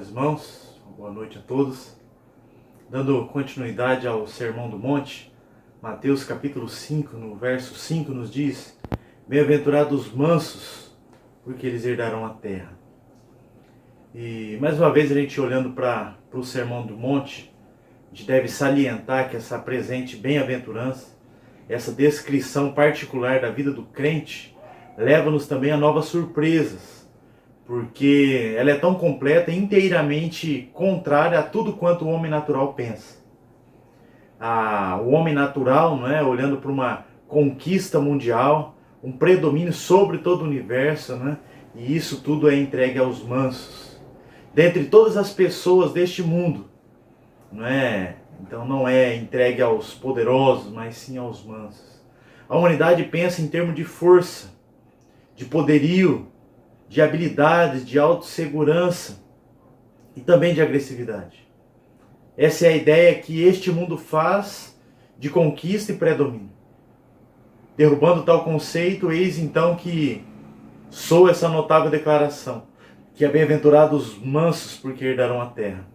senhores irmãos, boa noite a todos. Dando continuidade ao Sermão do Monte, Mateus capítulo 5, no verso 5 nos diz: Bem-aventurados os mansos, porque eles herdarão a terra. E mais uma vez a gente olhando para o Sermão do Monte, a gente deve salientar que essa presente bem-aventurança, essa descrição particular da vida do crente, leva-nos também a novas surpresas, porque ela é tão completa e inteiramente contrária a tudo quanto o homem natural pensa. O homem natural, não é, olhando para uma conquista mundial, um predomínio sobre todo o universo, né, e isso tudo é entregue aos mansos. Dentre todas as pessoas deste mundo, não é? Então não é entregue aos poderosos, mas sim aos mansos. A humanidade pensa em termos de força, de poderio, de habilidades, de autossegurança e também de agressividade. Essa é a ideia que este mundo faz de conquista e predomínio. Derrubando tal conceito, eis então que soa essa notável declaração, que é bem-aventurados os mansos, porque herdarão a terra.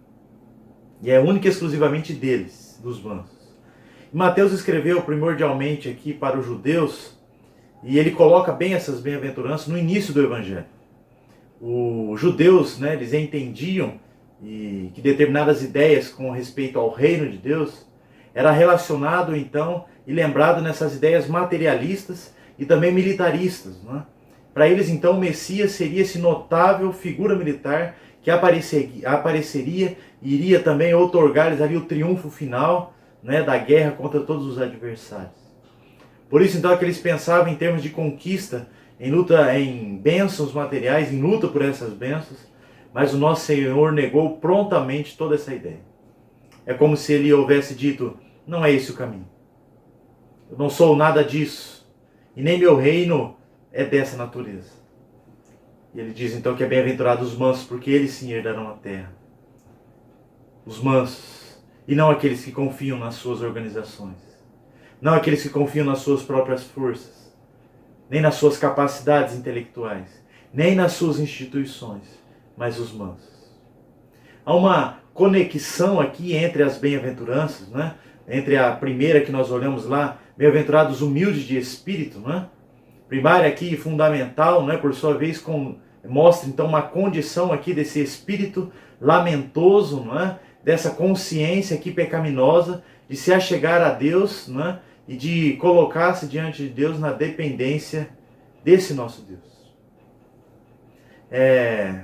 E é única e exclusivamente deles, dos mansos. E Mateus escreveu primordialmente aqui para os judeus, e ele coloca bem essas bem-aventuranças no início do Evangelho. Os judeus, né, eles entendiam que determinadas ideias com respeito ao reino de Deus era relacionado então e lembrado nessas ideias materialistas e também militaristas, né? Para eles então o Messias seria esse notável figura militar que apareceria e iria também outorgar-lhes ali o triunfo final, né, da guerra contra todos os adversários. Por isso então é que eles pensavam em termos de conquista, em luta, em bênçãos materiais, em luta por essas bênçãos, mas o nosso Senhor negou prontamente toda essa ideia. É como se ele houvesse dito: não é esse o caminho. Eu não sou nada disso, e nem meu reino é dessa natureza. E ele diz então que é bem-aventurado os mansos, porque eles sim herdarão a terra. Os mansos, e não aqueles que confiam nas suas organizações, não aqueles que confiam nas suas próprias forças, nem nas suas capacidades intelectuais, nem nas suas instituições, mas os mansos. Há uma conexão aqui entre as bem-aventuranças, né? Entre a primeira que nós olhamos lá, bem-aventurados humildes de espírito, né? Primária aqui, fundamental, né? Por sua vez, mostra então uma condição aqui desse espírito lamentoso, né? Dessa consciência aqui pecaminosa, de se achegar a Deus, né? E de colocar-se diante de Deus na dependência desse nosso Deus.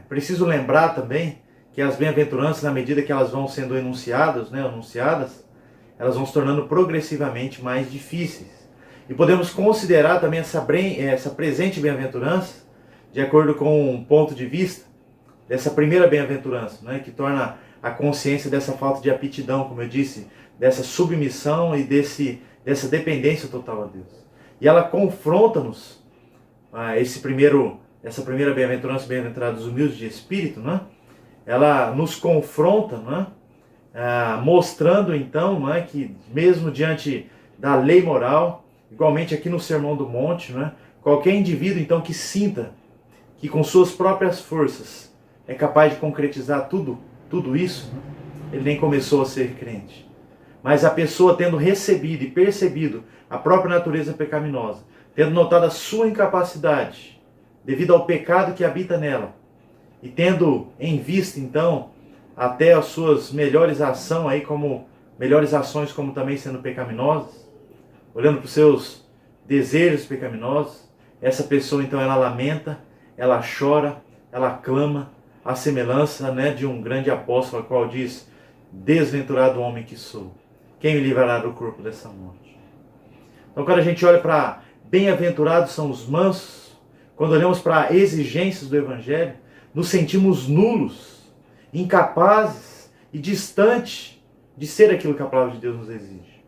Preciso lembrar também que as bem-aventuranças, na medida que elas vão sendo enunciadas, né, anunciadas, elas vão se tornando progressivamente mais difíceis. E podemos considerar também essa presente bem-aventurança, de acordo com um ponto de vista dessa primeira bem-aventurança, né, que torna a consciência dessa falta de aptidão, como eu disse, dessa submissão e dessa dependência total a Deus. E ela confronta-nos, essa primeira bem-aventurança, bem-aventurados humildes de espírito, né? Ela nos confronta, né? Mostrando então, né, que mesmo diante da lei moral, igualmente aqui no Sermão do Monte, né, qualquer indivíduo então que sinta que com suas próprias forças é capaz de concretizar tudo isso, né, ele nem começou a ser crente. Mas a pessoa tendo recebido e percebido a própria natureza pecaminosa, tendo notado a sua incapacidade devido ao pecado que habita nela, e tendo em vista então até as suas melhores ações como também sendo pecaminosas, olhando para os seus desejos pecaminosos, essa pessoa então ela lamenta, ela chora, ela clama, a semelhança, né, de um grande apóstolo, a qual diz: desventurado homem que sou, quem me livrará do corpo dessa morte? Então quando a gente olha para bem-aventurados são os mansos, quando olhamos para exigências do Evangelho, nos sentimos nulos, incapazes e distantes de ser aquilo que a palavra de Deus nos exige.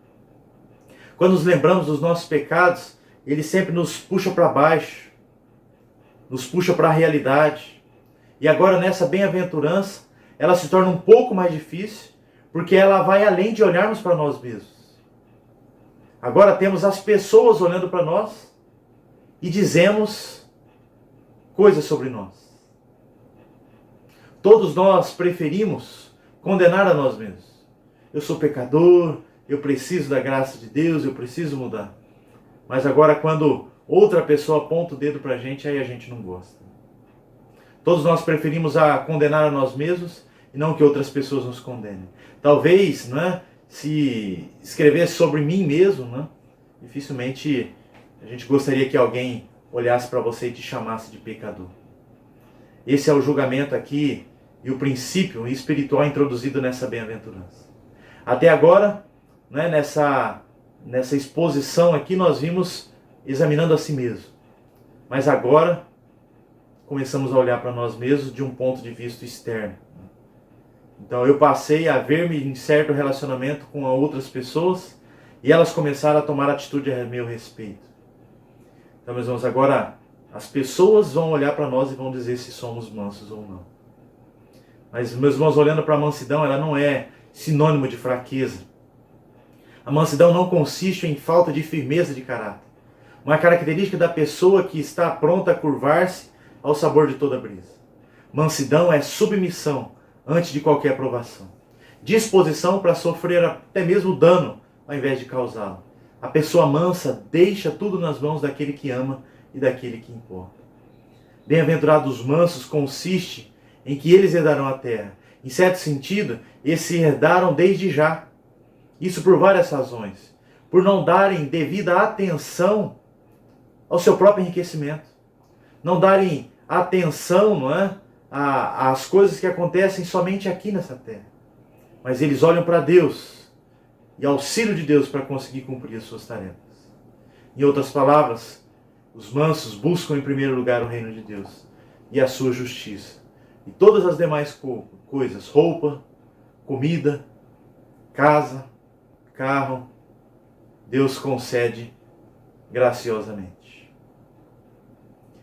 Quando nos lembramos dos nossos pecados, ele sempre nos puxa para baixo, nos puxa para a realidade. E agora nessa bem-aventurança, ela se torna um pouco mais difícil, porque ela vai além de olharmos para nós mesmos. Agora temos as pessoas olhando para nós e dizemos coisas sobre nós. Todos nós preferimos condenar a nós mesmos. Eu sou pecador, eu preciso da graça de Deus, eu preciso mudar. Mas agora quando outra pessoa aponta o dedo para a gente, aí a gente não gosta. Todos nós preferimos condenar a nós mesmos e não que outras pessoas nos condenem. Talvez, né, se escrevesse sobre mim mesmo, né, dificilmente a gente gostaria que alguém olhasse para você e te chamasse de pecador. Esse é o julgamento aqui e o princípio espiritual introduzido nessa bem-aventurança. Até agora, né, nessa exposição aqui, nós vimos examinando a si mesmo. Mas agora, começamos a olhar para nós mesmos de um ponto de vista externo. Então eu passei a ver-me em certo relacionamento com outras pessoas e elas começaram a tomar atitude a meu respeito. Então, meus irmãos, agora as pessoas vão olhar para nós e vão dizer se somos mansos ou não. Mas, meus irmãos, olhando para a mansidão, ela não é sinônimo de fraqueza. A mansidão não consiste em falta de firmeza de caráter. Uma característica da pessoa que está pronta a curvar-se ao sabor de toda brisa. Mansidão é submissão antes de qualquer aprovação. Disposição para sofrer até mesmo dano ao invés de causá-lo. A pessoa mansa deixa tudo nas mãos daquele que ama e daquele que importa. Bem-aventurados os mansos consiste em que eles herdarão a terra. Em certo sentido, eles se herdaram desde já. Isso por várias razões. Por não darem devida atenção ao seu próprio enriquecimento. Não darem atenção, não é, às coisas que acontecem somente aqui nessa terra. Mas eles olham para Deus e auxílio de Deus para conseguir cumprir as suas tarefas. Em outras palavras, os mansos buscam em primeiro lugar o reino de Deus e a sua justiça. E todas as demais coisas, roupa, comida, casa, carro, Deus concede graciosamente.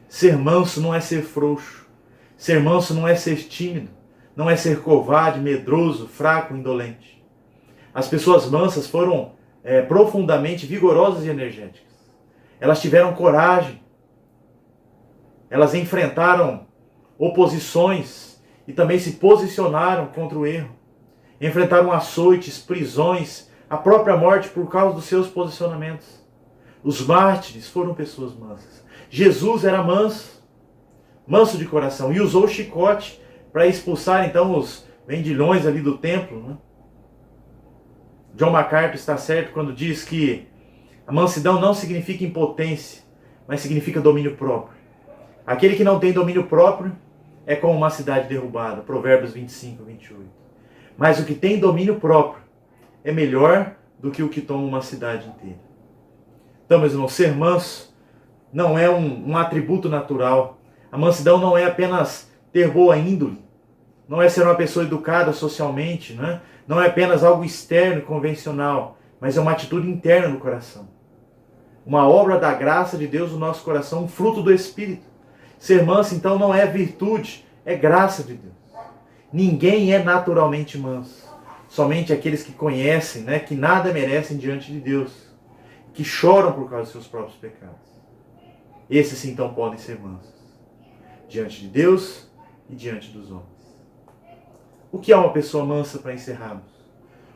Ser manso não é ser frouxo. Ser manso não é ser tímido. Não é ser covarde, medroso, fraco, indolente. As pessoas mansas foram profundamente vigorosas e energéticas. Elas tiveram coragem. Elas enfrentaram oposições e também se posicionaram contra o erro. Enfrentaram açoites, prisões, a própria morte por causa dos seus posicionamentos. Os mártires foram pessoas mansas. Jesus era manso, manso de coração, e usou o chicote para expulsar então os vendilhões ali do templo, né? John MacArthur está certo quando diz que a mansidão não significa impotência, mas significa domínio próprio. Aquele que não tem domínio próprio é como uma cidade derrubada, Provérbios 25, 28. Mas o que tem domínio próprio é melhor do que o que toma uma cidade inteira. Então, meus irmãos, ser manso não é um atributo natural. A mansidão não é apenas ter boa índole. Não é ser uma pessoa educada socialmente. Né? Não é apenas algo externo e convencional. Mas é uma atitude interna no coração. Uma obra da graça de Deus no nosso coração, um fruto do Espírito. Ser manso, então, não é virtude, é graça de Deus. Ninguém é naturalmente manso. Somente aqueles que conhecem, né, que nada merecem diante de Deus. Que choram por causa dos seus próprios pecados. Esses sim, então, podem ser mansos. Diante de Deus e diante dos homens. O que é uma pessoa mansa para encerrarmos?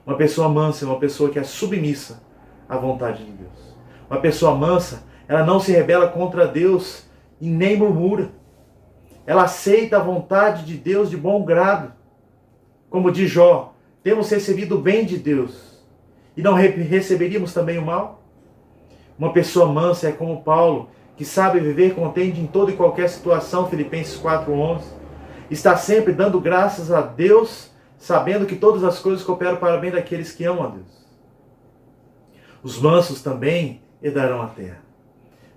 Uma pessoa mansa é uma pessoa que é submissa à vontade de Deus. Uma pessoa mansa, ela não se rebela contra Deus e nem murmura. Ela aceita a vontade de Deus de bom grado. Como diz Jó, temos recebido o bem de Deus e não receberíamos também o mal? Uma pessoa mansa é como Paulo, que sabe viver contente em toda e qualquer situação, Filipenses 4:11. Está sempre dando graças a Deus, sabendo que todas as coisas cooperam para o bem daqueles que amam a Deus. Os mansos também herdarão a terra.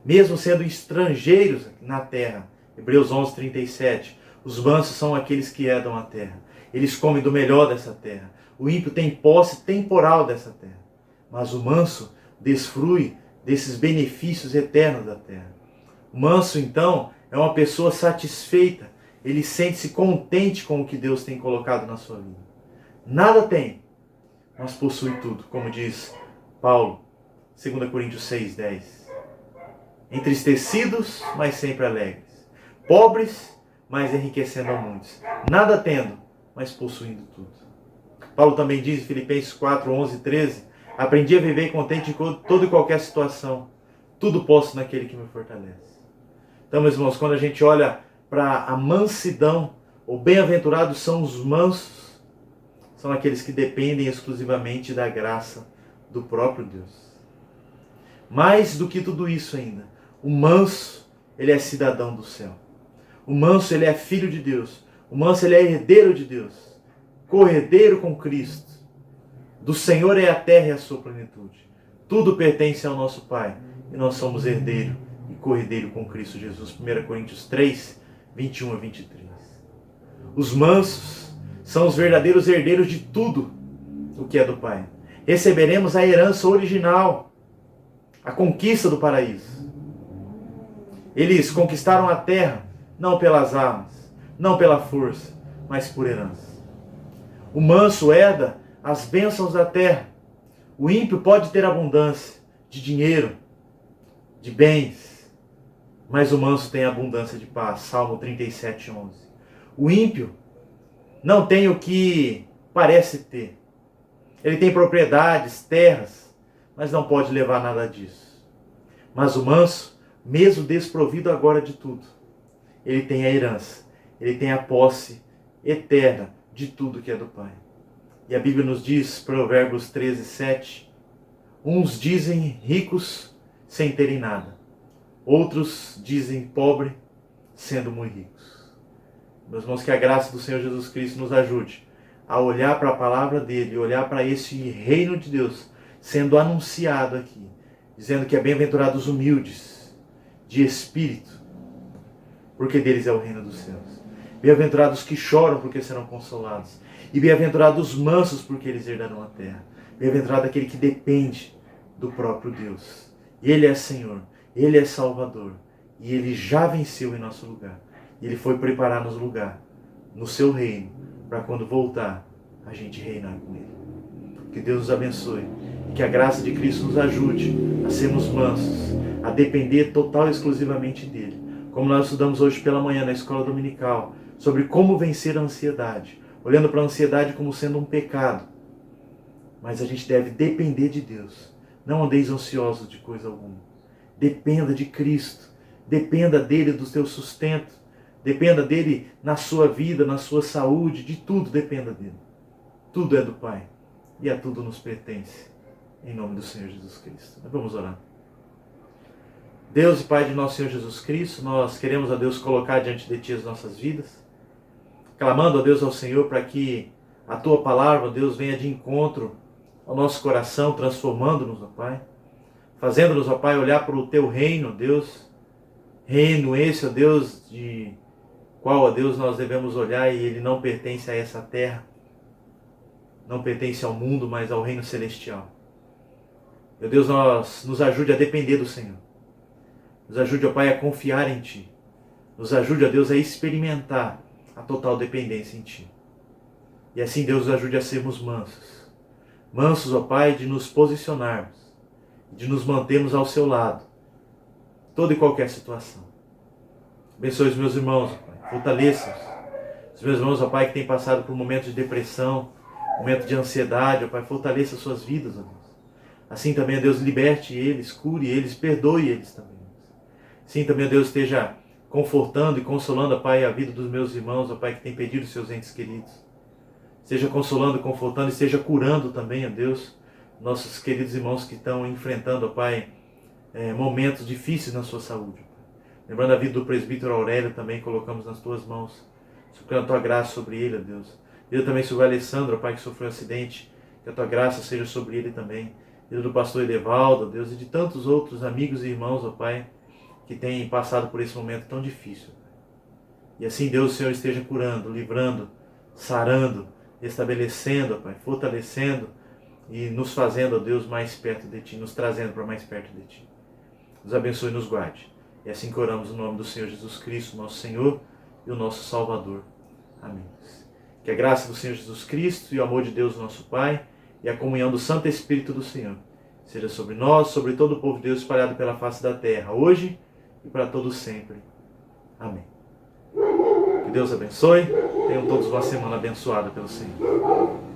Mesmo sendo estrangeiros na terra, Hebreus 11:37, os mansos são aqueles que herdam a terra. Eles comem do melhor dessa terra. O ímpio tem posse temporal dessa terra. Mas o manso desfrui desses benefícios eternos da terra. O manso, então, é uma pessoa satisfeita. Ele sente-se contente com o que Deus tem colocado na sua vida. Nada tem, mas possui tudo, como diz Paulo, 2 Coríntios 6:10. Entristecidos, mas sempre alegres. Pobres, mas enriquecendo a muitos. Nada tendo, mas possuindo tudo. Paulo também diz em Filipenses 4, 11 e 13, aprendi a viver contente em toda e qualquer situação. Tudo posso naquele que me fortalece. Então, meus irmãos, quando a gente olha para a mansidão, ou bem-aventurados são os mansos, são aqueles que dependem exclusivamente da graça do próprio Deus. Mais do que tudo isso ainda, o manso, ele é cidadão do céu. O manso, ele é filho de Deus. O manso, ele é herdeiro de Deus. Corredeiro com Cristo. Do Senhor é a terra e a sua plenitude. Tudo pertence ao nosso Pai. E nós somos herdeiro e corredeiro com Cristo Jesus. 1 Coríntios 3, 21 a 23. Os mansos são os verdadeiros herdeiros de tudo o que é do Pai. Receberemos a herança original, a conquista do paraíso. Eles conquistaram a terra, não pelas armas, não pela força, mas por herança. O manso herda as bênçãos da terra. O ímpio pode ter abundância de dinheiro, de bens, mas o manso tem abundância de paz. Salmo 37, 11. O ímpio não tem o que parece ter. Ele tem propriedades, terras, mas não pode levar nada disso. Mas o manso, mesmo desprovido agora de tudo, ele tem a herança, ele tem a posse eterna de tudo que é do Pai. E a Bíblia nos diz, Provérbios 13, 7, uns dizem ricos sem terem nada, outros dizem pobre sendo muito ricos. Meus irmãos, que a graça do Senhor Jesus Cristo nos ajude a olhar para a palavra dele, olhar para esse reino de Deus sendo anunciado aqui, dizendo que é bem-aventurados os humildes de espírito, porque deles é o reino dos céus. Bem-aventurados que choram, porque serão consolados. E bem-aventurados os mansos, porque eles herdarão a terra. Bem-aventurado aquele que depende do próprio Deus. Ele é Senhor, Ele é Salvador, e Ele já venceu em nosso lugar. E Ele foi preparar-nos lugar no seu reino, para quando voltar, a gente reinar com Ele. Que Deus nos abençoe, e que a graça de Cristo nos ajude a sermos mansos, a depender total e exclusivamente dEle. Como nós estudamos hoje pela manhã na escola dominical, sobre como vencer a ansiedade, olhando para a ansiedade como sendo um pecado. Mas a gente deve depender de Deus. Não andeis ansiosos de coisa alguma. Dependa de Cristo. Dependa dEle, do seu sustento. Dependa dEle na sua vida, na sua saúde, de tudo dependa dEle. Tudo é do Pai. E a tudo nos pertence. Em nome do Senhor Jesus Cristo. Vamos orar. Deus e Pai de nosso Senhor Jesus Cristo, nós queremos, a Deus, colocar diante de Ti as nossas vidas, clamando a Deus, ao Senhor, para que a Tua palavra, Deus, venha de encontro ao nosso coração, transformando-nos, ó Pai, fazendo-nos, ó Pai, olhar para o Teu reino, Deus, reino esse, ó Deus, de qual, ó Deus, nós devemos olhar, e ele não pertence a essa terra, não pertence ao mundo, mas ao reino celestial. Meu Deus, nos ajude a depender do Senhor. Nos ajude, ó Pai, a confiar em Ti. Nos ajude, ó Deus, a experimentar a total dependência em Ti. E assim, Deus, nos ajude a sermos mansos. Mansos, ó Pai, de nos posicionarmos, de nos mantermos ao Seu lado, toda e qualquer situação. Abençoe os meus irmãos, ó Pai, fortaleça-os. Os meus irmãos, ó Pai, que têm passado por momentos de depressão, momentos de ansiedade, ó Pai, fortaleça as suas vidas, ó Deus. Assim também, ó Deus, liberte eles, cure eles, perdoe eles também. Sim, também, ó Deus, esteja confortando e consolando, ó Pai, a vida dos meus irmãos, ó Pai, que têm perdido seus entes queridos. Esteja consolando e confortando, e esteja curando também, ó Deus, nossos queridos irmãos que estão enfrentando, ó Pai, momentos difíceis na sua saúde. Lembrando a vida do presbítero Aurélio também, colocamos nas Tuas mãos, suplicando a Tua graça sobre ele, ó Deus. E também sobre o Alessandro, ó Pai, que sofreu um acidente, que a Tua graça seja sobre ele também. E do pastor Edevaldo, ó Deus, e de tantos outros amigos e irmãos, ó Pai, que têm passado por esse momento tão difícil. E assim, Deus, o Senhor esteja curando, livrando, sarando, estabelecendo, ó Pai, fortalecendo e nos fazendo, ó Deus, mais perto de Ti, nos trazendo para mais perto de Ti. Nos abençoe e nos guarde. E assim que oramos no nome do Senhor Jesus Cristo, nosso Senhor e o nosso Salvador. Amém. Que a graça do Senhor Jesus Cristo e o amor de Deus, nosso Pai, e a comunhão do Santo Espírito do Senhor seja sobre nós, sobre todo o povo de Deus espalhado pela face da terra, hoje e para todos sempre. Amém. Que Que Deus abençoe. Tenham todos uma semana abençoada pelo Senhor.